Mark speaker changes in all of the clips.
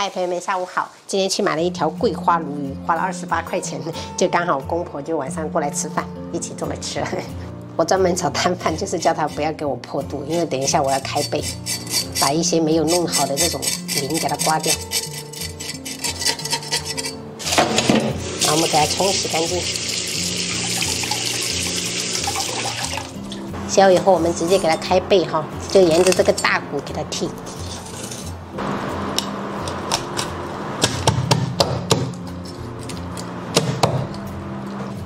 Speaker 1: 嗨，朋友们，下午好！今天去买了一条桂花鲈鱼，花了28块钱，就刚好公婆就晚上过来吃饭，一起做了吃。我专门找摊贩，就是叫他不要给我破肚，因为等一下我要开背，把一些没有弄好的这种鳞给它刮掉。然后我们给它冲洗干净。洗好以后，我们直接给它开背哈，就沿着这个大骨给它剔。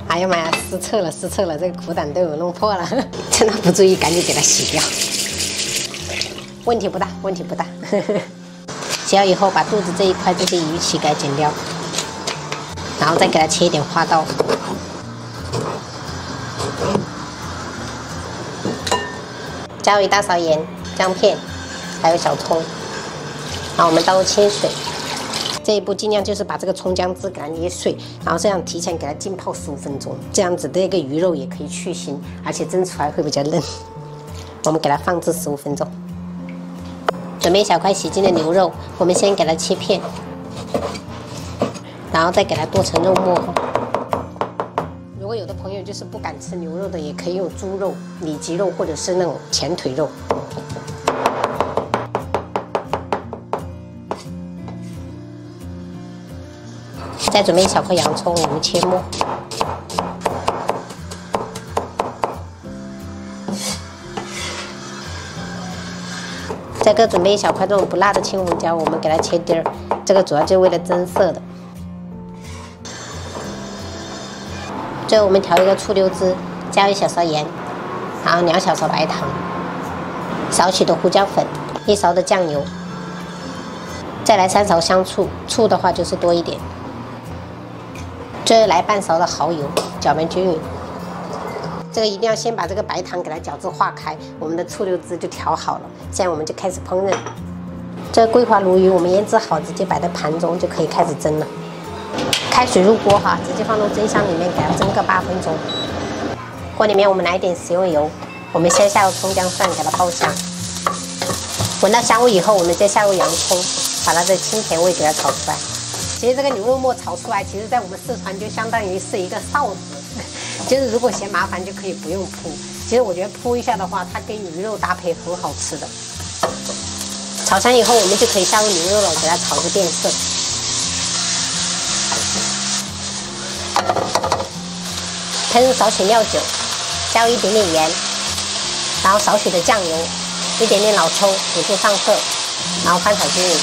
Speaker 1: 哎呀妈呀，失策了，这个苦胆都有弄破了，趁他不注意，赶紧给它洗掉。问题不大。洗好以后，把肚子这一块这些鱼鳍给它剪掉，然后再给它切一点花刀。加入1大勺盐、姜片，还有小葱。然后我们倒入清水。 这一步尽量就是把这个葱姜汁给它捏碎，然后这样提前给它浸泡15分钟，这样子这个鱼肉也可以去腥，而且蒸出来会比较嫩。我们给它放置15分钟。准备一小块洗净的牛肉，我们先给它切片，然后再给它剁成肉末。如果有的朋友就是不敢吃牛肉的，也可以用猪肉、里脊肉或者是那种前腿肉。 再准备1小块洋葱，我们切末。再各准备1小块这种不辣的青红椒，我们给它切丁儿，这个主要就是为了增色的。最后我们调一个醋溜汁，加1小勺盐，然后2小勺白糖，少许的胡椒粉，1勺的酱油，再来3勺香醋，醋的话就是多一点。 最后来半勺的蚝油，搅拌均匀。这个一定要先把这个白糖给它搅至化开，我们的醋溜汁就调好了。现在我们就开始烹饪。这个桂花鲈鱼我们腌制好，直接摆在盘中就可以开始蒸了。开水入锅哈，直接放入蒸箱里面给它蒸个8分钟。锅里面我们来一点食用油，我们先下入葱姜蒜给它爆香。闻到香味以后，我们再下入洋葱，把它的清甜味给它炒出来。 其实这个牛肉末炒出来，其实在我们四川就相当于是一个臊子，就是如果嫌麻烦就可以不用铺。其实我觉得铺一下的话，它跟鱼肉搭配很好吃的。炒香以后，我们就可以下入牛肉了，给它炒个变色。喷入少许料酒，加入一点点盐，然后少许的酱油，一点点老抽辅助上色，然后翻炒均匀。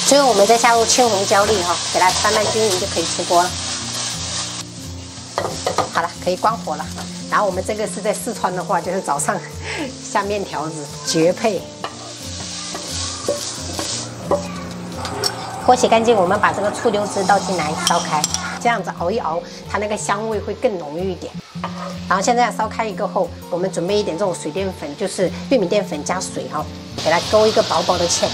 Speaker 1: 最后我们再下入青红椒粒哈，给它翻拌均匀就可以出锅了。好了，可以关火了。然后我们这个是在四川的话，就是早上下面条子绝配。锅洗干净，我们把这个醋溜汁倒进来烧开，这样子熬一熬，它那个香味会更浓郁一点。然后现在烧开一个后，我们准备一点这种水淀粉，就是玉米淀粉加水哈，给它勾一个薄薄的芡。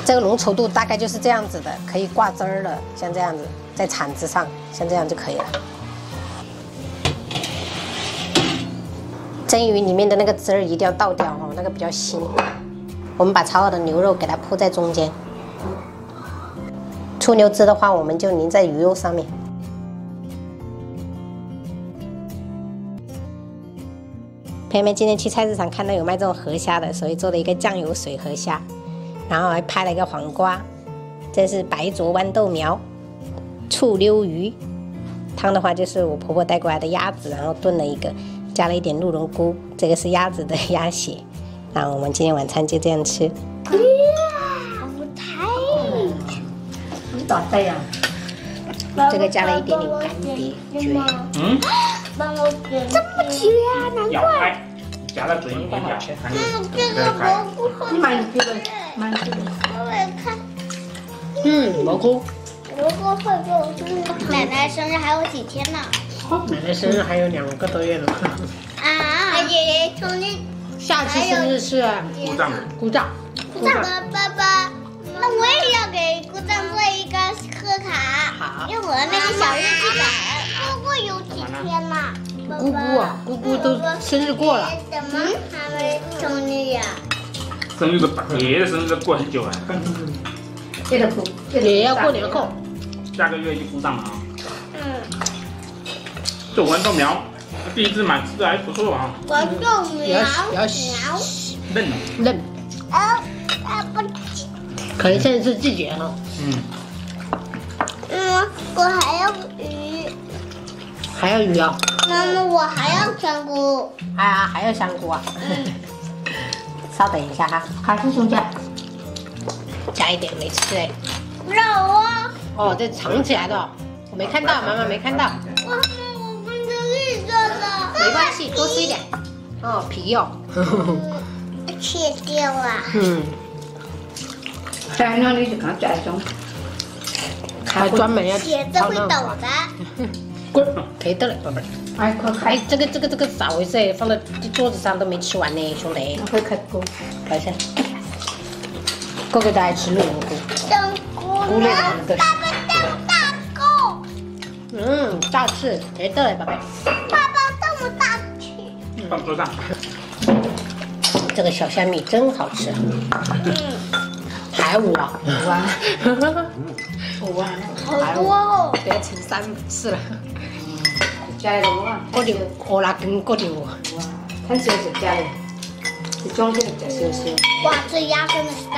Speaker 1: 这个浓稠度大概就是这样子的，可以挂汁儿了，像这样子，在铲子上，像这样就可以了。蒸鱼里面的那个汁儿一定要倒掉哦，那个比较腥。我们把炒好的牛肉给它铺在中间，醋溜汁的话，我们就淋在鱼肉上面。朋友们，今天去菜市场看到有卖这种河虾的，所以做了一个酱油水河虾。 然后还拍了一个黄瓜，这是白灼豌豆苗，醋溜鱼。汤的话就是我婆婆带过来的鸭子，然后炖了一个，加了一点鹿茸菇，这个是鸭子的鸭血。然后我们今天晚餐就这样吃。
Speaker 2: 你咋这样？
Speaker 1: 这个加了一点点干碟蕨。
Speaker 3: 这么绝啊，难怪。
Speaker 4: 加了嘴一点点，
Speaker 3: 这个蘑菇会，
Speaker 2: 你买这个，买这个。
Speaker 3: 我也看。
Speaker 2: 蘑菇。
Speaker 3: 蘑菇会给我生日，奶奶生日还有几天呢？
Speaker 2: 奶奶生日还有2个多月呢。
Speaker 3: 啊！爷爷生日，
Speaker 2: 下期生日是
Speaker 4: 故障。
Speaker 3: 故障。爸爸，那我也要给故障做一个贺卡。
Speaker 2: 好。
Speaker 3: 用我的那个小日记本。姑姑有几天呢？
Speaker 2: 姑姑啊，姑姑都生日过了。
Speaker 3: 怎么还没？生日呀？
Speaker 4: 生日都爷爷的生日都过很久了，
Speaker 2: 也得过，
Speaker 1: 也要过年后。
Speaker 4: 下个月就鼓掌了啊。
Speaker 3: 嗯，
Speaker 4: 这豌豆苗第一次买吃的还不错啊，
Speaker 3: 豌豆苗
Speaker 1: 要
Speaker 4: 嫩。
Speaker 1: 嫩，
Speaker 3: 不，
Speaker 1: 可能现在是季节哈。
Speaker 3: 我还要鱼。
Speaker 1: 还要鱼啊？
Speaker 3: 妈妈，我还要香菇。
Speaker 1: 还要香菇啊？稍等一下哈，
Speaker 2: 还是兄弟。
Speaker 1: 加一点没吃哎。
Speaker 3: 肉啊！
Speaker 1: 哦，这藏起来的哦，我没看到，妈妈没看到。
Speaker 3: 我们的绿色的。
Speaker 1: 没关系，多吃一点。哦，皮哦。
Speaker 3: 切掉了。
Speaker 2: 在那里就看这种，
Speaker 1: 还专门要
Speaker 3: 茄子会抖的。
Speaker 1: 滚，可以的了，宝贝儿。
Speaker 2: 哎，快开，
Speaker 1: 哎，这个咋回事？放在桌子上都没吃完呢，兄弟。
Speaker 2: 快开锅。
Speaker 1: 开一下。哥哥都爱吃绿蘑菇。
Speaker 3: 香菇呢？爸爸当大锅。
Speaker 1: 大吃，可以的了，宝贝。
Speaker 3: 爸爸这么大吃。
Speaker 4: 放桌上。
Speaker 1: 这个小虾米真好吃。还5啊
Speaker 2: 5万，5万，
Speaker 3: 好多哦。
Speaker 1: 给它乘3次了。
Speaker 2: 加一个5万，
Speaker 1: 嗰條荷辣根嗰條，
Speaker 2: 看少就加的，这种就加少少。
Speaker 3: 哇，这鸭真的是大。